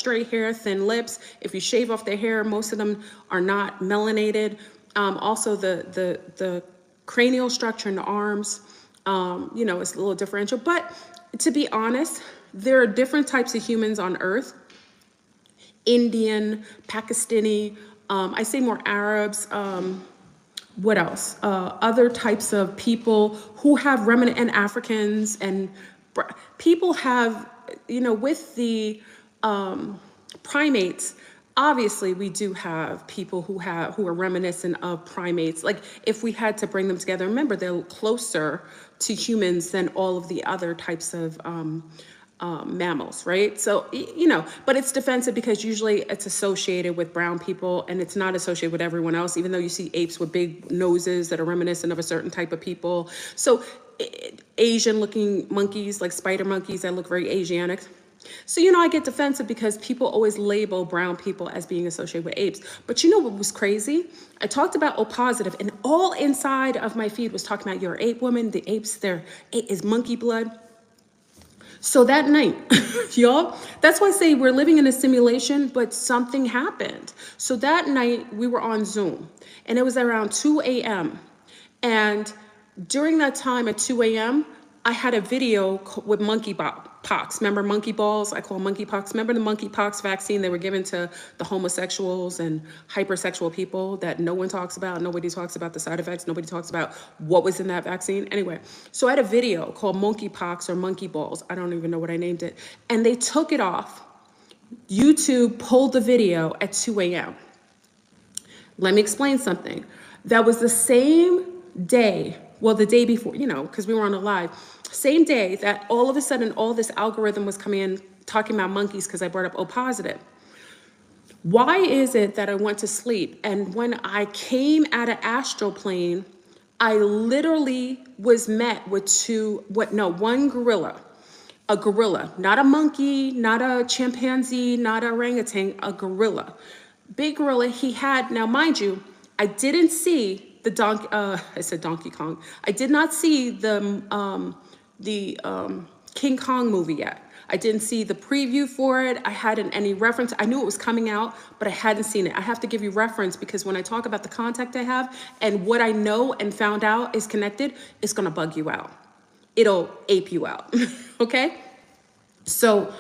straight hair, thin lips. If you shave off their hair, most of them are not melanated. Also, the cranial structure in the arms, you know, it's a little differential. But to be honest, there are different types of humans on Earth. Indian, Pakistani, I say more Arabs, what else? Other types of people who have remnant, and Africans, and people have, you know, with the primates, obviously we do have people who are reminiscent of primates. Like if we had to bring them together, remember they're closer to humans than all of the other types of mammals, right? So, you know, but it's defensive because usually it's associated with brown people and it's not associated with everyone else, even though you see apes with big noses that are reminiscent of a certain type of people. So Asian looking monkeys, like spider monkeys that look very Asianic. So, you know, I get defensive because people always label brown people as being associated with apes. But you know what was crazy? I talked about O positive, and all inside of my feed was talking about you're an ape woman, the apes, there is monkey blood. So that night, y'all, that's why I say we're living in a simulation, but something happened. So that night we were on Zoom and it was around 2 a.m. And during that time at 2 a.m., I had a video with monkeypox. Remember monkey balls? I call monkeypox. Remember the monkeypox vaccine they were given to the homosexuals and hypersexual people that no one talks about? Nobody talks about the side effects. Nobody talks about what was in that vaccine. Anyway, so I had a video called monkeypox or monkey balls. I don't even know what I named it. And they took it off. YouTube pulled the video at 2 a.m. Let me explain something. That was the same day, well, the day before, you know, because we were on a live, same day that all of a sudden all this algorithm was coming in talking about monkeys because I brought up O positive. Why is it that I went to sleep and when I came out of astral plane, I literally was met with one gorilla, a gorilla, not a monkey, not a chimpanzee, not a orangutan, a gorilla, big gorilla. He had, now mind you, I didn't see the I said Donkey Kong. I did not see the King Kong movie yet. I didn't see the preview for it. I hadn't any reference. I knew it was coming out, but I hadn't seen it. I have to give you reference because when I talk about the contact I have and what I know and found out is connected, it's gonna bug you out. It'll ape you out, okay? So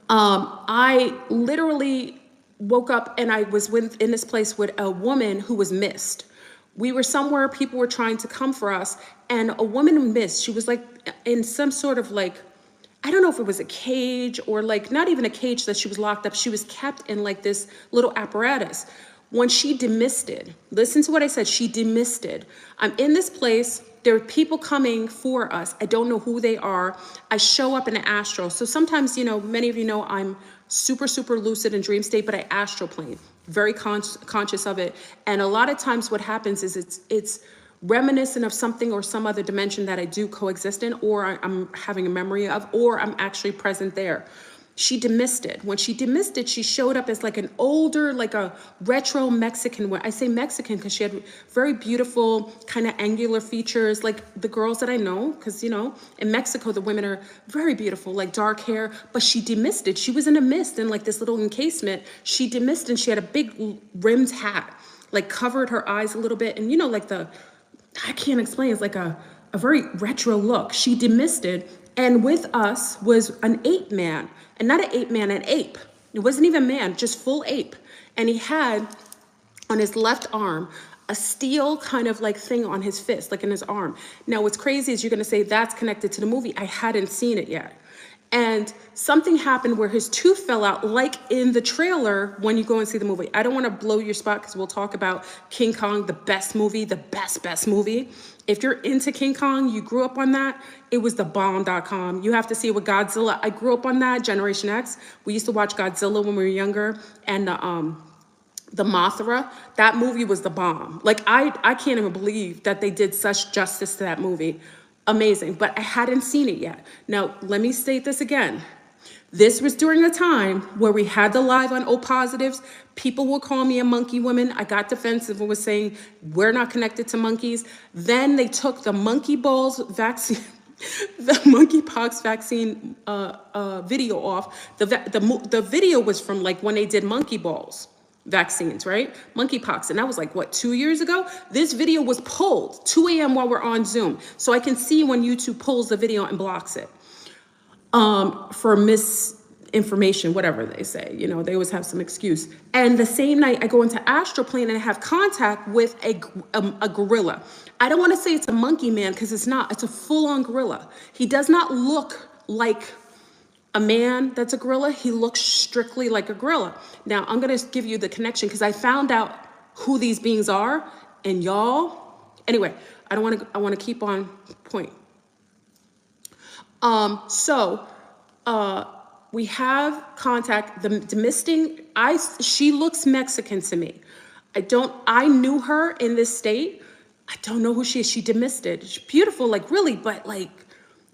I literally woke up and I was in this place with a woman who was missed. We were somewhere, people were trying to come for us, and a woman missed. She was like in some sort of like, I don't know if it was a cage or like, not even a cage that she was locked up. She was kept in like this little apparatus. When she demisted, listen to what I said, she demisted. I'm in this place, there are people coming for us. I don't know who they are. I show up in an astral. So sometimes, you know, many of you know I'm super, super lucid in dream state, but I astral plane. Very conscious of it. And a lot of times what happens is it's reminiscent of something or some other dimension that I do coexist in, or I'm having a memory of, or I'm actually present there. She demisted. When she demisted, she showed up as like an older, like a retro Mexican. I say Mexican because she had very beautiful kind of angular features, like the girls that I know, because, you know, in Mexico, the women are very beautiful, like dark hair, but she demisted. She was in a mist in like this little encasement. She demisted and she had a big rimmed hat, like covered her eyes a little bit. And, you know, like I can't explain, it's like a very retro look. She demisted. And with us was an ape man, and not an ape man, an ape. It wasn't even man, just full ape. And he had on his left arm a steel kind of like thing on his fist, like in his arm. Now what's crazy is you're gonna say that's connected to the movie. I hadn't seen it yet. And something happened where his tooth fell out, like in the trailer when you go and see the movie. I don't want to blow your spot because we'll talk about King Kong, the best movie, the best movie. If you're into King Kong, you grew up on that, it was the bomb.com. You have to see it with Godzilla. I grew up on that, Generation X. We used to watch Godzilla when we were younger, and the Mothra, that movie was the bomb. Like, I can't even believe that they did such justice to that movie. Amazing, but I hadn't seen it yet. Now, let me state this again. This was during a time where we had the live on O positives. People will call me a monkey woman. I got defensive and was saying, we're not connected to monkeys. Then they took the monkey balls vaccine. the monkeypox vaccine video off. The video was from like when they did monkey balls vaccines, right? Monkeypox. And that was like, what, 2 years ago? This video was pulled 2 a.m. while we're on Zoom. So I can see when YouTube pulls the video and blocks it for misinformation, whatever they say. You know, they always have some excuse. And the same night I go into astral plane and I have contact with a gorilla. I don't want to say it's a monkey man because it's not. It's a full-on gorilla. He does not look like a man that's a gorilla. He looks strictly like a gorilla. Now, I'm going to give you the connection because I found out who these beings are. And y'all, anyway, I want to keep on point. We have contact. The misting, she looks Mexican to me. I knew her in this state. I don't know who she is. She demisted. She's beautiful, like really, but like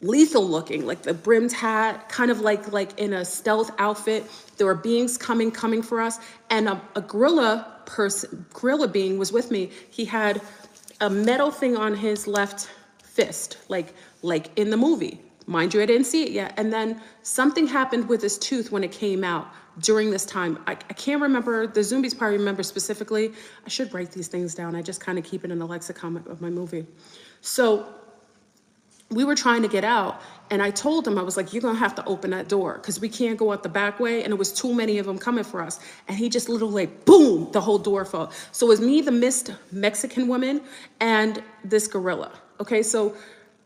lethal looking, like the brimmed hat, kind of like in a stealth outfit. There were beings coming for us. And a gorilla being was with me. He had a metal thing on his left fist, like in the movie. Mind you, I didn't see it yet. And then something happened with his tooth when it came out during this time. I can't remember. The Zombies probably remember specifically. I should write these things down. I just kind of keep it in the lexicon of my movie. So we were trying to get out. And I told him, I was like, you're going to have to open that door because we can't go out the back way. And it was too many of them coming for us. And he just literally, like, boom, the whole door fell. So it was me, the missed Mexican woman, and this gorilla. Okay, so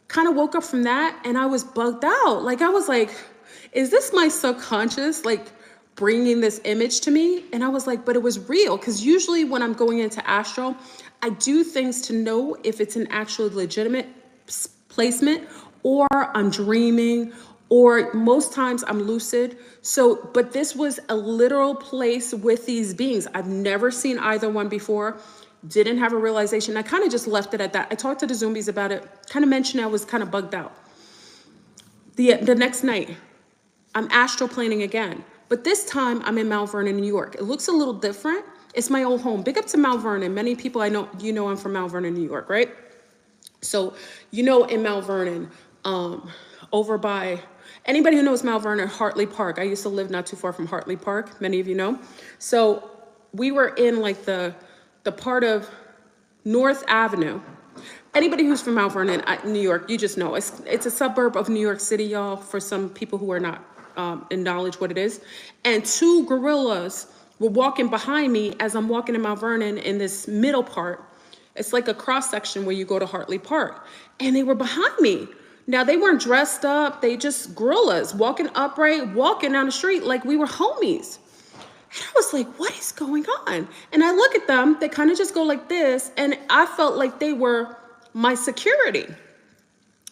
kind of woke up from that and I was bugged out. Like, I was like, is this my subconscious, like, bringing this image to me? And I was like, but it was real. Because usually when I'm going into astral, I do things to know if it's an actual legitimate placement or I'm dreaming, or most times I'm lucid. So, but this was a literal place with these beings. I've never seen either one before. Didn't have a realization. I kind of just left it at that. I talked to the Zombies about it, kind of mentioned I was kind of bugged out. The next night, I'm astral planing again, but this time I'm in Mount Vernon, New York. It looks a little different. It's my old home. Big up to Mount Vernon. Many people I know, you know I'm from Mount Vernon, New York, right? So, you know, in Mount Vernon, over by, anybody who knows Mount Vernon, Hartley Park. I used to live not too far from Hartley Park. Many of you know. So we were in like the part of North Avenue. Anybody who's from Mount Vernon, New York, you just know. It's a suburb of New York City, y'all, for some people who are not in knowledge what it is. And two gorillas were walking behind me as I'm walking in Mount Vernon in this middle part. It's like a cross section where you go to Hartley Park. And they were behind me. Now, they weren't dressed up. They just gorillas walking upright, walking down the street like we were homies. And I was like, what is going on? And I look at them, they kind of just go like this. And I felt like they were my security.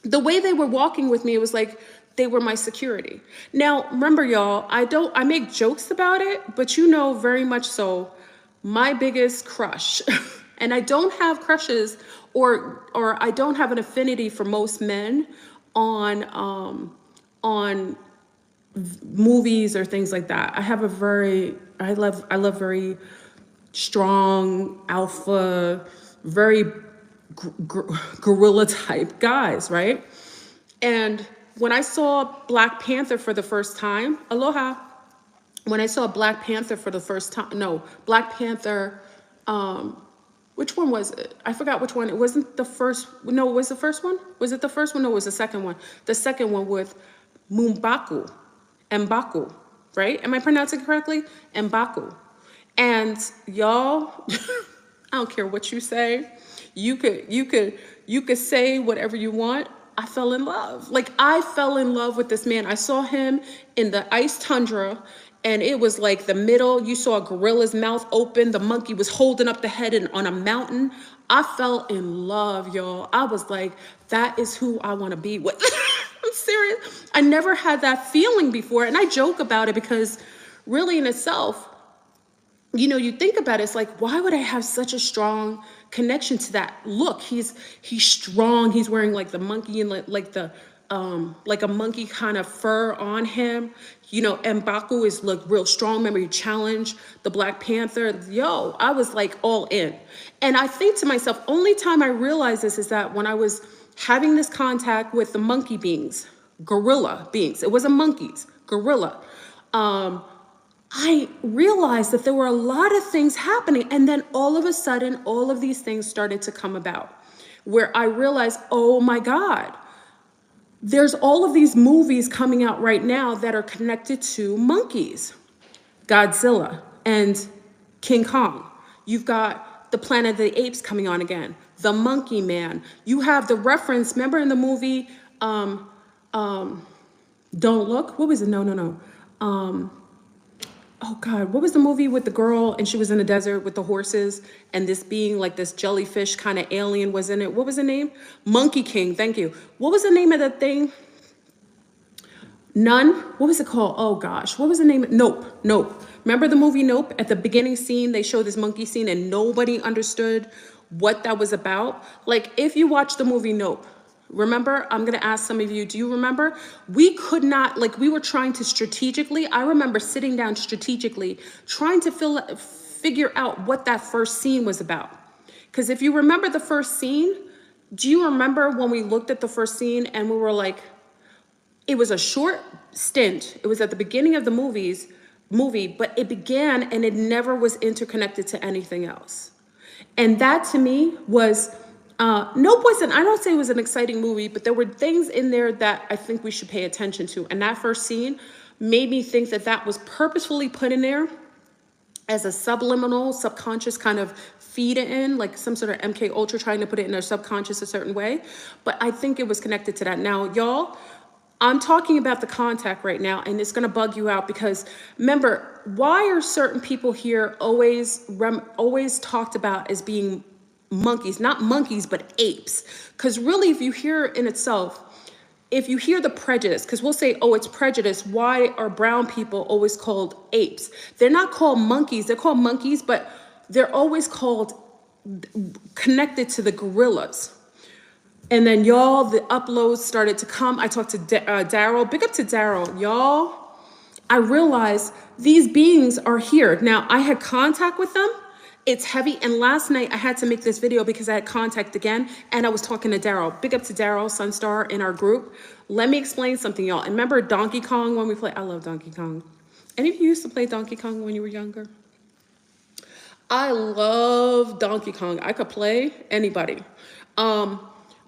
The way they were walking with me, it was like they were my security. Now, remember, y'all, I make jokes about it, but you know very much so, my biggest crush, and I don't have crushes or I don't have an affinity for most men on movies or things like that. I have I love very strong, alpha, very gorilla type guys, right? And when I saw Black Panther for the first time, aloha. When I saw Black Panther for the first time, no, Black Panther, which one was it? I forgot which one. It wasn't the first, no, it was the first one? Was it the first one? No, it was the second one. The second one with M'Baku, right? Am I pronouncing it correctly? M'Baku. And y'all, I don't care what you say. You could say whatever you want. I fell in love. Like, I fell in love with this man. I saw him in the ice tundra, and it was like the middle. You saw a gorilla's mouth open. The monkey was holding up the head on a mountain. I fell in love, y'all. I was like, that is who I want to be with. I'm serious. I never had that feeling before. And I joke about it because really in itself, you know, you think about it, it's like, why would I have such a strong connection to that look? He's strong. He's wearing like the monkey and like a monkey kind of fur on him. You know, M'Baku is like real strong. Remember, he challenged the Black Panther. Yo, I was like all in. And I think to myself, only time I realized this is that when I was having this contact with the monkey beings, gorilla beings. It wasn't monkeys, gorilla. I realized that there were a lot of things happening. And then all of a sudden, all of these things started to come about where I realized, oh my God, there's all of these movies coming out right now that are connected to monkeys, Godzilla and King Kong. You've got the Planet of the Apes coming on again, the Monkey Man. You have the reference, remember in the movie, Don't Look? What was it? No. Oh God, what was the movie with the girl and she was in the desert with the horses and this being like this jellyfish kind of alien was in it? What was the name? Monkey King, thank you. What was the name of that thing? None? What was it called? Oh gosh, what was the name? Nope. Remember the movie Nope? At the beginning scene, they showed this monkey scene and nobody understood what that was about. Like if you watch the movie Nope, remember, I'm gonna ask some of you, do you remember? We could not, like we were trying to strategically, I remember sitting down strategically, trying to figure out what that first scene was about. Because if you remember the first scene, do you remember when we looked at the first scene and we were like, it was a short stint. It was at the beginning of the movie, but it began and it never was interconnected to anything else. And that to me was, no poison. I don't say it was an exciting movie, but there were things in there that I think we should pay attention to. And that first scene made me think that that was purposefully put in there as a subliminal, subconscious kind of feed it in, like some sort of MK Ultra trying to put it in their subconscious a certain way. But I think it was connected to that. Now, y'all, I'm talking about the contact right now, and it's gonna bug you out because remember, why are certain people here always talked about as being monkeys, not monkeys, but apes? Because really, if you hear in itself, if you hear the prejudice, because we'll say, oh, it's prejudice, why are brown people always called apes? They're not called monkeys, they're called monkeys, but they're always called connected to the gorillas. And then y'all, the uploads started to come. I talked to Daryl, big up to Daryl. Y'all, I realized these beings are here. Now, I had contact with them. It's heavy. And last night I had to make this video because I had contact again. And I was talking to Daryl. Big up to Daryl, Sunstar in our group. Let me explain something, y'all. And remember Donkey Kong when we play? I love Donkey Kong. Any of you used to play Donkey Kong when you were younger? I love Donkey Kong. I could play anybody.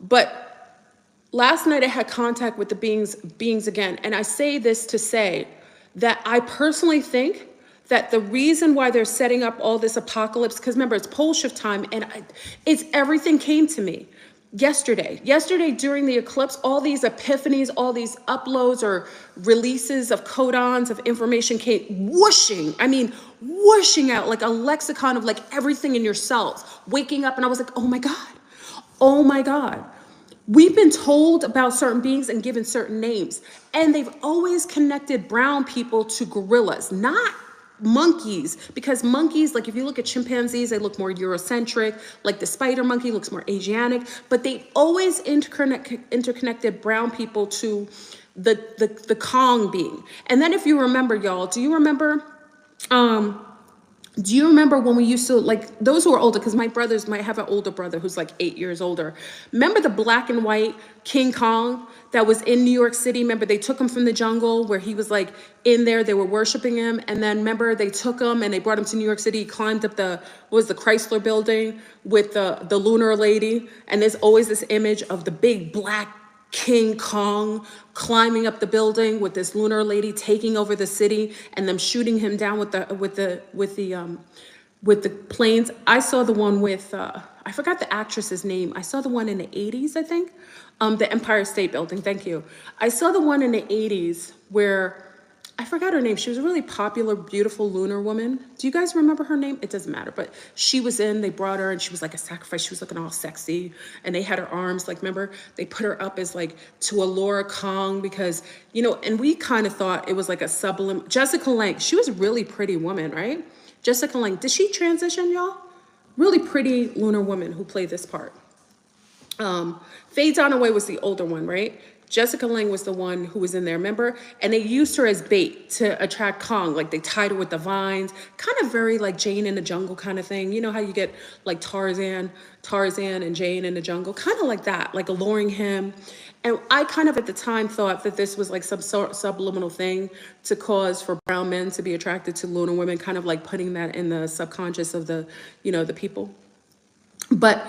But last night I had contact with the beings again. And I say this to say that I personally think that the reason why they're setting up all this apocalypse, because remember, it's pole shift time, and it's everything came to me yesterday. Yesterday during the eclipse, all these epiphanies, all these uploads or releases of codons of information came whooshing. I mean, whooshing out like a lexicon of like everything in your cells. Waking up and I was like, oh my God. Oh my God. We've been told about certain beings and given certain names, and they've always connected brown people to gorillas, not monkeys, because monkeys, like if you look at chimpanzees, they look more Eurocentric, like the spider monkey looks more Asiatic, but they always interconnected brown people to the Kong being. And then if you remember, y'all, do you remember when we used to, like, those who are older, because my brothers might have an older brother who's like 8 years older. Remember the black and white King Kong that was in New York City? Remember they took him from the jungle where he was like in there, they were worshiping him. And then remember they took him and they brought him to New York City. He climbed up the Chrysler building with the lunar lady. And there's always this image of the big black King Kong climbing up the building with this lunar lady taking over the city and them shooting him down with the planes. I saw the one with I forgot the actress's name. I saw the one in the 80s, I think. The Empire State Building, thank you. I saw the one in the 80s where I forgot her name. She was a really popular, beautiful lunar woman. Do you guys remember her name? It doesn't matter, but she was they brought her and she was like a sacrifice. She was looking all sexy and they had her arms, like, remember, they put her up as like to Allura Kong because, you know, and we kind of thought it was like a sublim. Jessica Lange, she was a really pretty woman, right? Jessica Lange, did she transition, y'all? Really pretty lunar woman who played this part. Faye Dunaway was the older one, right? Jessica Lange was the one who was in there, remember? And they used her as bait to attract Kong. Like they tied her with the vines, kind of very like Jane in the Jungle kind of thing. You know how you get like Tarzan and Jane in the Jungle, kind of like that, like alluring him. And I kind of at the time thought that this was like some sort subliminal thing to cause for brown men to be attracted to lunar women, kind of like putting that in the subconscious of the, you know, the people. But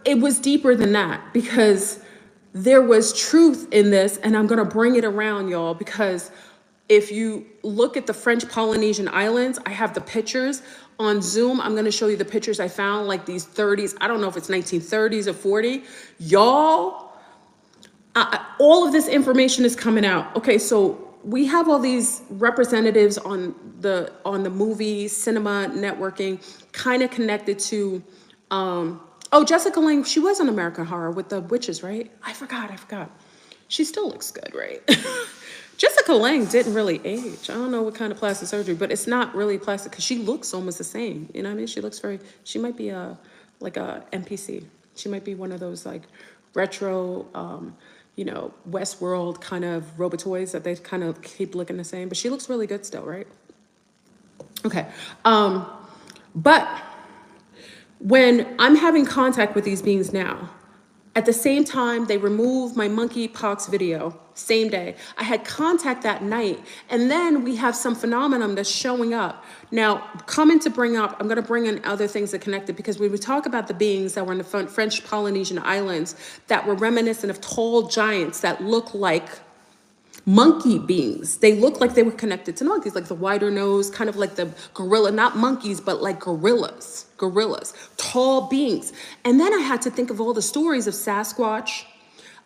it was deeper than that, because there was truth in this, and I'm gonna bring it around, y'all, because if you look at the French Polynesian islands, I have the pictures on Zoom. I'm gonna show you the pictures I found, like these 30s. I don't know if it's 1930s or 40. Y'all, all of this information is coming out. Okay, so we have all these representatives on the movie cinema networking, kind of connected to, oh, Jessica Lange, she was on American Horror with the witches, right? I forgot. She still looks good, right? Jessica Lange didn't really age. I don't know what kind of plastic surgery, but it's not really plastic, because she looks almost the same. You know what I mean? She looks she might be like a NPC. She might be one of those like retro, you know, Westworld kind of Robotoys that they kind of keep looking the same, but she looks really good still, right? Okay. But when I'm having contact with these beings now, at the same time, they removed my monkeypox video, same day. I had contact that night, and then we have some phenomenon that's showing up. Now, coming to bring up, I'm gonna bring in other things that connected, because when we talk about the beings that were in the French Polynesian islands that were reminiscent of tall giants that look like monkey beings. They look like they were connected to monkeys, like the wider nose, kind of like the gorilla, not monkeys, but like gorillas, tall beings. And then I had to think of all the stories of Sasquatch,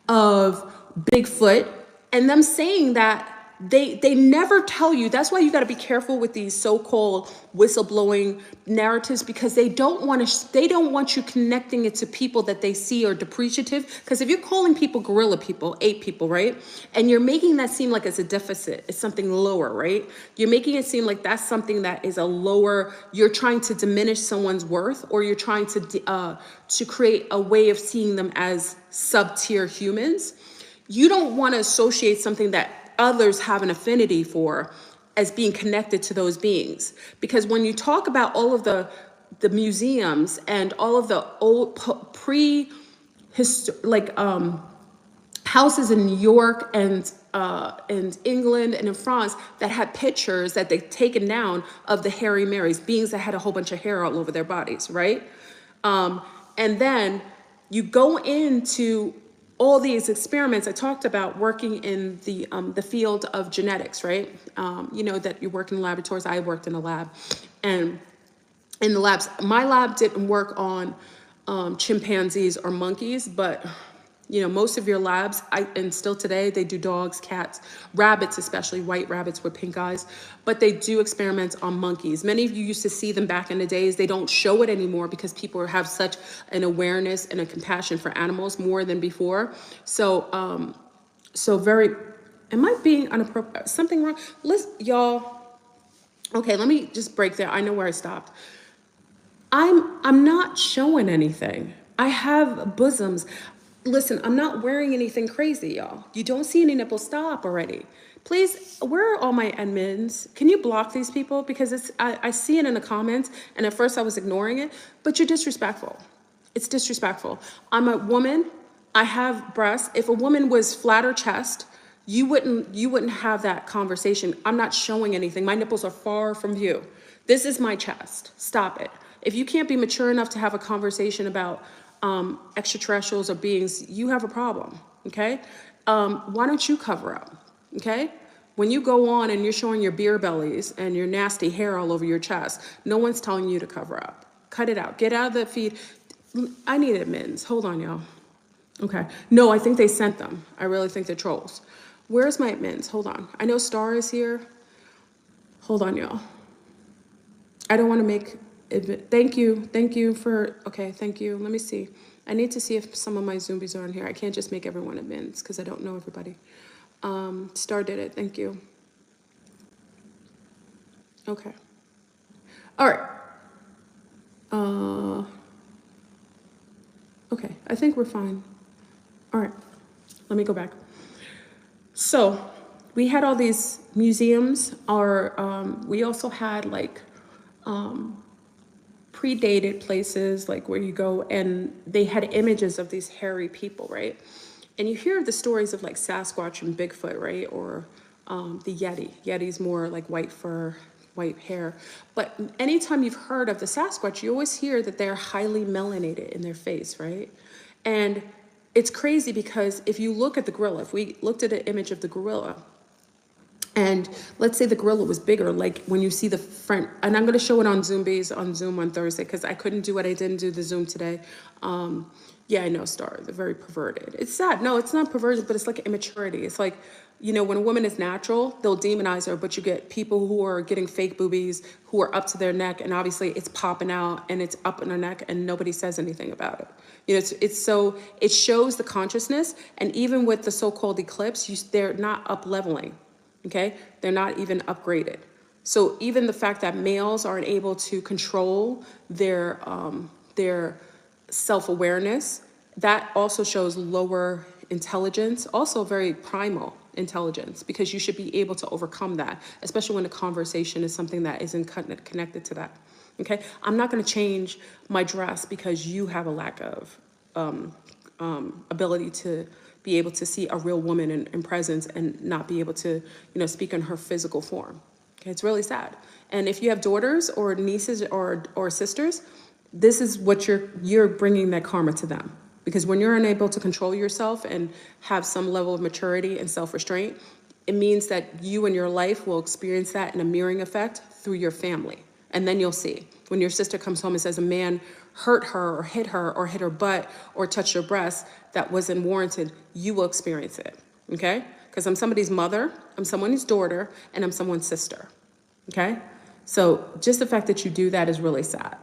of Bigfoot, and them saying that they never tell you. That's why you got to be careful with these so-called whistleblowing narratives, because they don't want you connecting it to people that they see are depreciative. Because if you're calling people gorilla people, ape people, right, and you're making that seem like it's a deficit, it's something lower, right? You're making it seem like that's something that is a lower. You're trying to diminish someone's worth, or you're trying to create a way of seeing them as sub-tier humans. You don't want to associate something that others have an affinity for as being connected to those beings. Because when you talk about all of the museums and all of the old houses in New York and England and in France that had pictures that they've taken down of the hairy Marys, beings that had a whole bunch of hair all over their bodies, right? And then you go into all these experiments I talked about, working in the field of genetics, right? You know that you work in laboratories. I worked in a lab, and in the labs, my lab didn't work on chimpanzees or monkeys, but you know, most of your labs, and still today, they do dogs, cats, rabbits, especially white rabbits with pink eyes, but they do experiments on monkeys. Many of you used to see them back in the days. They don't show it anymore because people have such an awareness and a compassion for animals more than before. So, am I being inappropriate? Something wrong? Listen, y'all. Okay, let me just break there. I know where I stopped. I'm not showing anything. I have bosoms. Listen, I'm not wearing anything crazy, y'all. You don't see any nipples. Stop already. Please, where are all my admins? Can you block these people? Because I see it in the comments, and at first I was ignoring it, but you're disrespectful. It's disrespectful. I'm a woman. I have breasts. If a woman was flatter chest, you wouldn't have that conversation. I'm not showing anything. My nipples are far from view. This is my chest. Stop it. If you can't be mature enough to have a conversation about extraterrestrials or beings, you have a problem, okay? Why don't you cover up, okay? When you go on and you're showing your beer bellies and your nasty hair all over your chest, no one's telling you to cover up. Cut it out. Get out of the feed. I need admins. Hold on, y'all. Okay. No, I think they sent them. I really think they're trolls. Where's my admins? Hold on. I know Star is here. Hold on, y'all. I don't want to make... Thank you for, okay, thank you. Let me see. I need to see if some of my Zombies are on here. I can't just make everyone admins because I don't know everybody. Star did it, thank you. Okay. All right. Okay, I think we're fine. All right, let me go back. So we had all these museums, we also had like predated places like where you go and they had images of these hairy people, right? And you hear the stories of like Sasquatch and Bigfoot, right? Or the Yeti. Yeti's more like white fur, white hair. But anytime you've heard of the Sasquatch, you always hear that they're highly melanated in their face, right? And it's crazy because if you look at the gorilla, if we looked at an image of the gorilla, and let's say the gorilla was bigger, like when you see the front, and I'm going to show it on Zoom on Thursday, because I couldn't do what I didn't do the Zoom today. Yeah, I know, Star, they're very perverted. It's sad. No, it's not perverted, but it's like immaturity. It's like, you know, when a woman is natural, they'll demonize her, but you get people who are getting fake boobies, who are up to their neck, and obviously it's popping out and it's up in their neck and nobody says anything about it. You know, it shows the consciousness, and even with the so-called eclipse, they're not up leveling. Okay, they're not even upgraded. So even the fact that males aren't able to control their self-awareness, that also shows lower intelligence, also very primal intelligence, because you should be able to overcome that, especially when the conversation is something that isn't connected to that. Okay, I'm not going to change my dress because you have a lack of ability to be able to see a real woman in presence and not be able to, you know, speak in her physical form. Okay, it's really sad. And if you have daughters or nieces or sisters, this is what you're bringing that karma to them. Because when you're unable to control yourself and have some level of maturity and self-restraint, it means that you in your life will experience that in a mirroring effect through your family. And then you'll see when your sister comes home and says a man hurt her or hit her butt or touched her breast that wasn't warranted, you will experience it, okay? Because I'm somebody's mother, I'm someone's daughter, and I'm someone's sister, okay? So just the fact that you do that is really sad,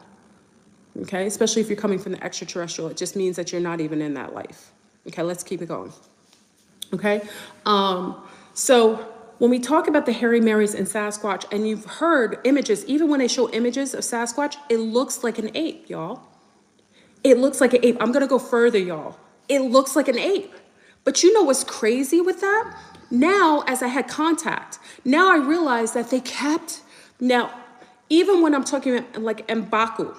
okay? Especially if you're coming from the extraterrestrial, it just means that you're not even in that life. Okay, let's keep it going, okay? So when we talk about the hairy Marys and Sasquatch, and you've heard images, even when they show images of Sasquatch, it looks like an ape, y'all. It looks like an ape. I'm going to go further, y'all. It looks like an ape. But you know what's crazy with that? Now, as I had contact, now I realized that they kept, now, even when I'm talking about like M'Baku,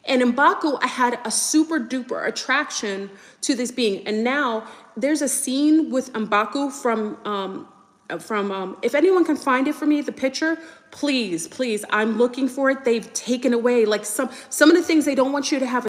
and M'Baku, I had a super duper attraction to this being. And now there's a scene with M'Baku from if anyone can find it for me, the picture, please, I'm looking for it. They've taken away like some of the things they don't want you to have